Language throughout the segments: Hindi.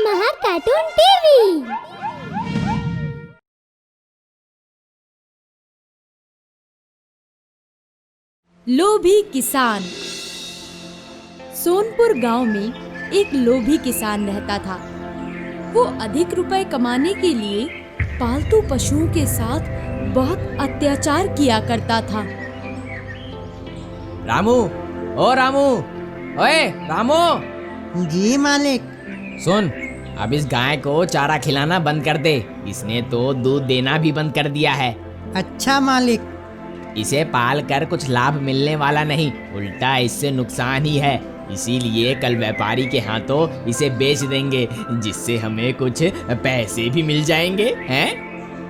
महा कार्टून टीवी। लोभी किसान। सोनपुर गांव में एक लोभी किसान रहता था। वो अधिक रुपए कमाने के लिए पालतू पशुओं के साथ बहुत अत्याचार किया करता था। रामू, ओ रामू, ओए रामू। जी मालिक। सुन, अब इस गाय को चारा खिलाना बंद कर दे। इसने तो दूध देना भी बंद कर दिया है। अच्छा मालिक। इसे पाल कर कुछ लाभ मिलने वाला नहीं, उल्टा इससे नुकसान ही है। इसीलिए कल व्यापारी के हाथों इसे बेच देंगे, जिससे हमें कुछ पैसे भी मिल जाएंगे, हैं?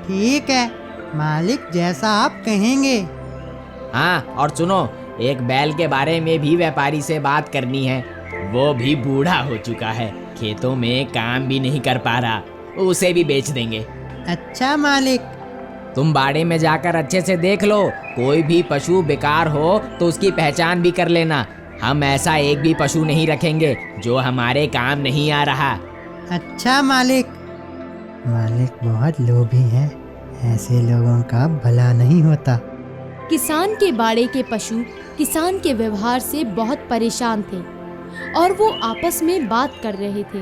ठीक है मालिक, जैसा आप कहेंगे। हाँ, और सुनो, एक बैल के बारे में भी व्यापारी से बात करनी है। वो भी बूढ़ा हो चुका है, खेतों में काम भी नहीं कर पा रहा, उसे भी बेच देंगे। अच्छा मालिक। तुम बाड़े में जाकर अच्छे से देख लो, कोई भी पशु बेकार हो तो उसकी पहचान भी कर लेना। हम ऐसा एक भी पशु नहीं रखेंगे जो हमारे काम नहीं आ रहा। अच्छा मालिक। मालिक बहुत लोभी है, ऐसे लोगों का भला नहीं होता। किसान के बाड़े के पशु किसान के व्यवहार से बहुत परेशान थे और वो आपस में बात कर रहे थे।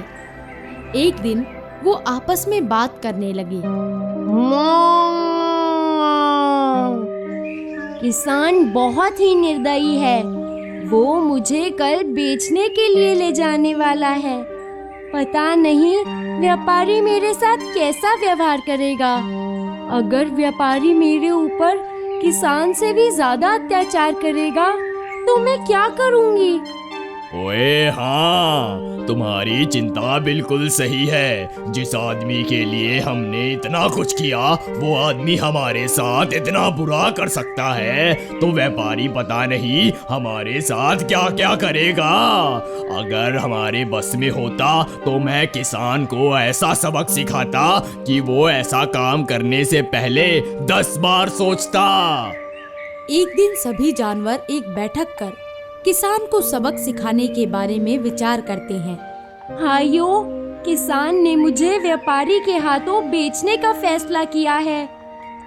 एक दिन वो आपस में बात करने लगे। किसान बहुत ही निर्दयी है। वो मुझे कल बेचने के लिए ले जाने वाला है। पता नहीं व्यापारी मेरे साथ कैसा व्यवहार करेगा। अगर व्यापारी मेरे ऊपर किसान से भी ज्यादा अत्याचार करेगा तो मैं क्या करूंगी? ओए हाँ, तुम्हारी चिंता बिल्कुल सही है। जिस आदमी के लिए हमने इतना कुछ किया, वो आदमी हमारे साथ इतना बुरा कर सकता है, तो व्यापारी पता नहीं हमारे साथ क्या क्या करेगा। अगर हमारे बस में होता तो मैं किसान को ऐसा सबक सिखाता कि वो ऐसा काम करने से पहले 10 बार सोचता। एक दिन सभी जानवर एक बैठक कर किसान को सबक सिखाने के बारे में विचार करते हैं। भाइयों, किसान ने मुझे व्यापारी के हाथों बेचने का फैसला किया है।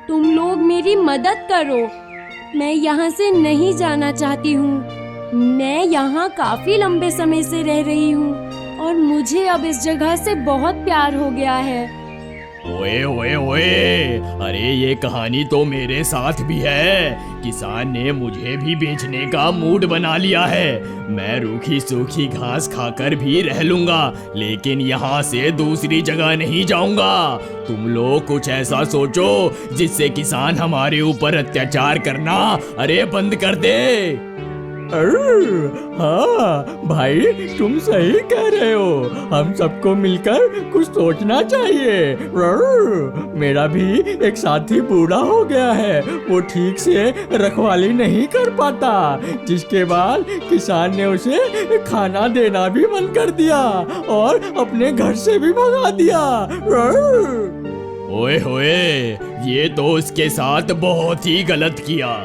तुम लोग मेरी मदद करो। मैं यहाँ से नहीं जाना चाहती हूँ। मैं यहाँ काफी लंबे समय से रह रही हूँ और मुझे अब इस जगह से बहुत प्यार हो गया है। ओए ओए ओए, अरे ये कहानी तो मेरे साथ भी है। किसान ने मुझे भी बेचने का मूड बना लिया है। मैं रूखी सूखी घास खाकर भी रह लूंगा, लेकिन यहाँ से दूसरी जगह नहीं जाऊंगा। तुम लोग कुछ ऐसा सोचो जिससे किसान हमारे ऊपर अत्याचार करना अरे बंद कर दे। हाँ भाई, तुम सही कह रहे हो। हम सबको मिलकर कुछ सोचना चाहिए। मेरा भी एक साथी बूढ़ा हो गया है, वो ठीक से रखवाली नहीं कर पाता, जिसके बाद किसान ने उसे खाना देना भी बंद कर दिया और अपने घर से भी भगा दिया। ओए होए, ये तो उसके साथ बहुत ही गलत किया।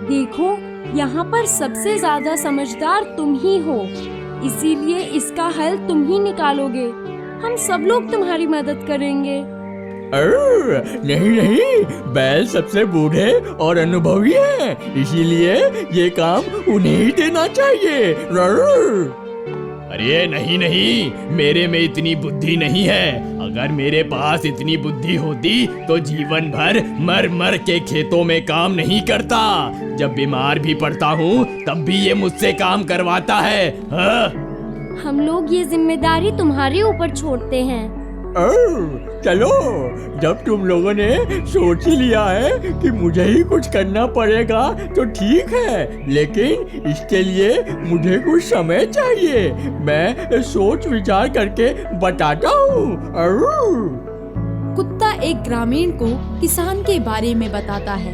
देखो, यहाँ पर सबसे ज्यादा समझदार तुम ही हो, इसीलिए इसका हल तुम ही निकालोगे। हम सब लोग तुम्हारी मदद करेंगे। नहीं नहीं, बैल सबसे बूढ़े और अनुभवी हैं, इसीलिए ये काम उन्हें ही देना चाहिए। अरे नहीं नहीं, मेरे में इतनी बुद्धि नहीं है। अगर मेरे पास इतनी बुद्धि होती तो जीवन भर मर मर के खेतों में काम नहीं करता। जब बीमार भी पड़ता हूँ तब भी ये मुझसे काम करवाता है। हाँ? हम लोग ये जिम्मेदारी तुम्हारे ऊपर छोड़ते हैं। चलो, जब तुम लोगों ने सोच ही लिया है कि मुझे ही कुछ करना पड़ेगा तो ठीक है, लेकिन इसके लिए मुझे कुछ समय चाहिए। मैं सोच विचार करके बताता हूँ। कुत्ता एक ग्रामीण को किसान के बारे में बताता है।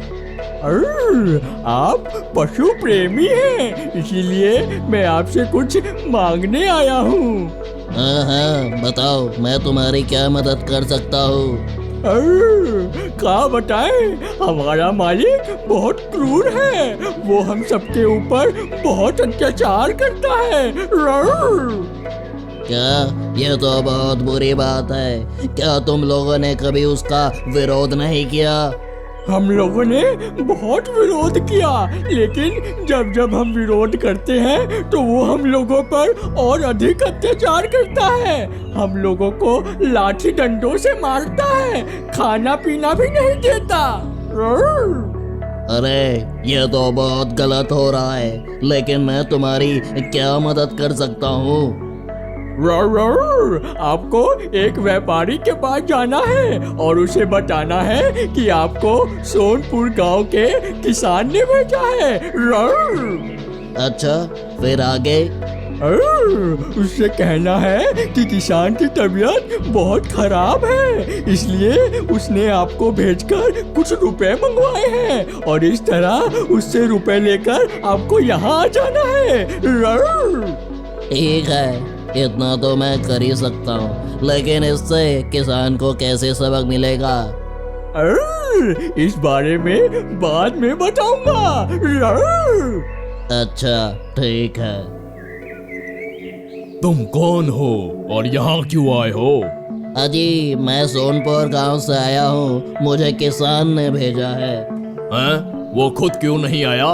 आप पशु प्रेमी हैं, इसीलिए मैं आपसे कुछ मांगने आया हूँ। हाँ, बताओ, मैं तुम्हारी क्या मदद कर सकता हूँ? क्या बताएं, हमारा मालिक बहुत क्रूर है। वो हम सबके ऊपर बहुत अत्याचार करता है। क्या? यह तो बहुत बुरी बात है। क्या तुम लोगों ने कभी उसका विरोध नहीं किया? हम लोगों ने बहुत विरोध किया, लेकिन जब जब हम विरोध करते हैं तो वो हम लोगों पर और अधिक अत्याचार करता है। हम लोगों को लाठी डंडों से मारता है, खाना पीना भी नहीं देता। अरे यह तो बहुत गलत हो रहा है, लेकिन मैं तुम्हारी क्या मदद कर सकता हूँ? आपको एक व्यापारी के पास जाना है और उसे बताना है कि आपको सोनपुर गांव के किसान ने भेजा है। अच्छा, फिर आगे? उससे कहना है कि किसान की तबीयत बहुत खराब है, इसलिए उसने आपको भेजकर कुछ रुपए मंगवाए हैं और इस तरह उससे रुपए लेकर आपको यहाँ आ जाना है। ठीक है, इतना तो मैं कर ही सकता हूँ, लेकिन इससे किसान को कैसे सबक मिलेगा? इस बारे में बाद में बताऊंगा। अच्छा, ठीक है। तुम कौन हो और यहाँ क्यों आए हो? अजी, मैं सोनपुर गांव से आया हूँ, मुझे किसान ने भेजा है। हैं? वो खुद क्यों नहीं आया?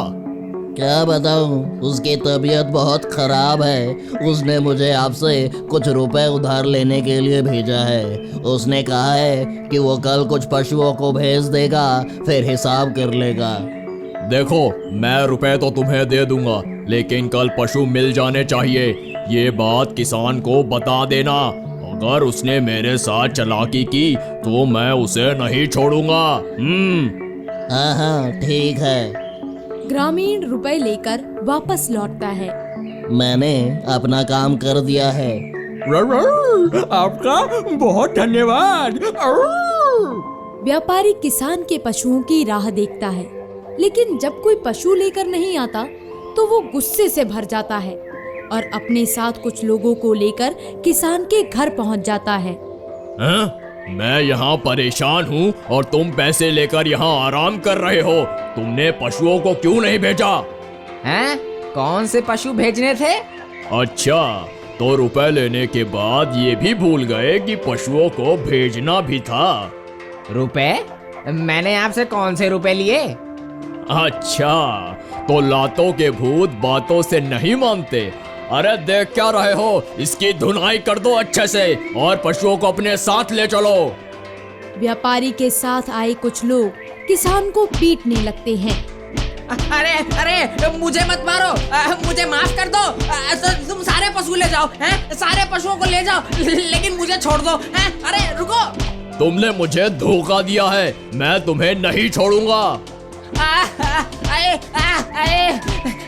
क्या बताऊं, उसकी तबीयत बहुत खराब है। उसने मुझे आपसे कुछ रुपए उधार लेने के लिए भेजा है। उसने कहा है कि वो कल कुछ पशुओं को भेज देगा, फिर हिसाब कर लेगा। देखो, मैं रुपए तो तुम्हें दे दूंगा, लेकिन कल पशु मिल जाने चाहिए। ये बात किसान को बता देना। अगर उसने मेरे साथ चालाकी की तो मैं उसे नहीं छोड़ूंगा। हाँ हाँ, ठीक है। ग्रामीण रुपए लेकर वापस लौटता है। मैंने अपना काम कर दिया है। आपका बहुत धन्यवाद। व्यापारी किसान के पशुओं की राह देखता है, लेकिन जब कोई पशु लेकर नहीं आता तो वो गुस्से से भर जाता है और अपने साथ कुछ लोगों को लेकर किसान के घर पहुंच जाता है। हैं? मैं यहाँ परेशान हूँ और तुम पैसे लेकर यहाँ आराम कर रहे हो। तुमने पशुओं को क्यों नहीं भेजा? हैं? कौन से पशु भेजने थे? अच्छा, तो रुपए लेने के बाद ये भी भूल गए कि पशुओं को भेजना भी था। रुपए? मैंने आपसे कौन से रुपए लिए? अच्छा, तो लातों के भूत बातों से नहीं मानते। अरे देख क्या रहे हो, इसकी धुनाई कर दो अच्छे से और पशुओं को अपने साथ ले चलो। व्यापारी के साथ आए कुछ लोग किसान को पीटने लगते हैं। अरे अरे, मुझे मत मारो, मुझे माफ कर दो। तुम सारे पशु ले जाओ, हैं? सारे पशुओं को ले जाओ, लेकिन मुझे छोड़ दो। हैं? अरे रुको। तुमने मुझे धोखा दिया है, मैं तुम्हें नहीं छोड़ूंगा।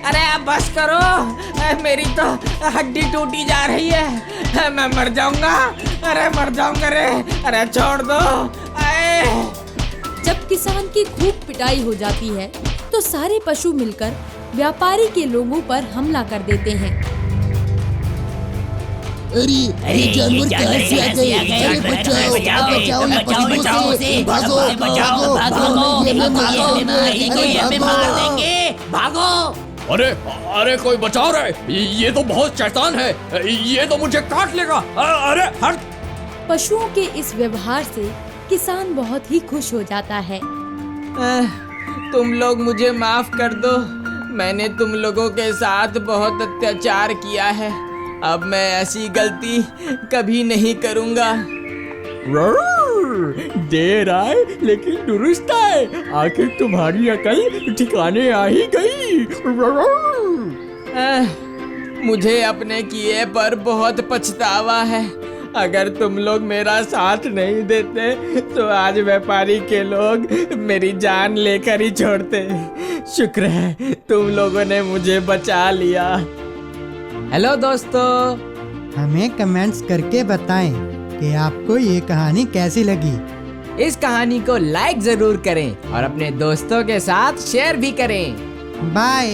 अरे आप बस करो, मेरी तो हड्डी टूटी जा रही है, मैं मर जाऊंगा। अरे मर जाऊंगा रे, अरे छोड़ दो। जब किसान की खूब पिटाई हो जाती है तो सारे पशु मिलकर व्यापारी के लोगों पर हमला कर देते हैं। अरे जानवर कहाँ से आ गए? अरे बचाओ बचाओ, ये पशुओं से भागो भागो भागो, ये मार देंगे, भागो। अरे अरे कोई बचाओ रे, ये तो बहुत शैतान है, ये तो मुझे काट लेगा। अरे हट। पशुओं के इस व्यवहार से किसान बहुत ही खुश हो जाता है। तुम लोग मुझे माफ कर दो, मैंने तुम लोगों के साथ बहुत अत्याचार किया है। अब मैं ऐसी गलती कभी नहीं करूँगा। देर आए लेकिन दुरुस्त आए, आखिर तुम्हारी अकल ठिकाने आ ही गई। मुझे अपने किए पर बहुत पछतावा है। अगर तुम लोग मेरा साथ नहीं देते तो आज व्यापारी के लोग मेरी जान लेकर ही छोड़ते। शुक्र है तुम लोगों ने मुझे बचा लिया। हेलो दोस्तों, हमें कमेंट्स करके बताएं कि आपको ये कहानी कैसी लगी। इस कहानी को लाइक जरूर करें और अपने दोस्तों के साथ शेयर भी करें। बाय।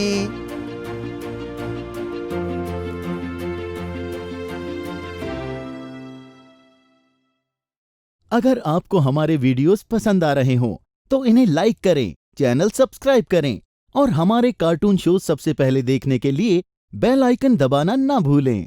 अगर आपको हमारे वीडियोस पसंद आ रहे हों तो इन्हें लाइक करें, चैनल सब्सक्राइब करें और हमारे कार्टून शो सबसे पहले देखने के लिए बेल आइकन दबाना ना भूलें।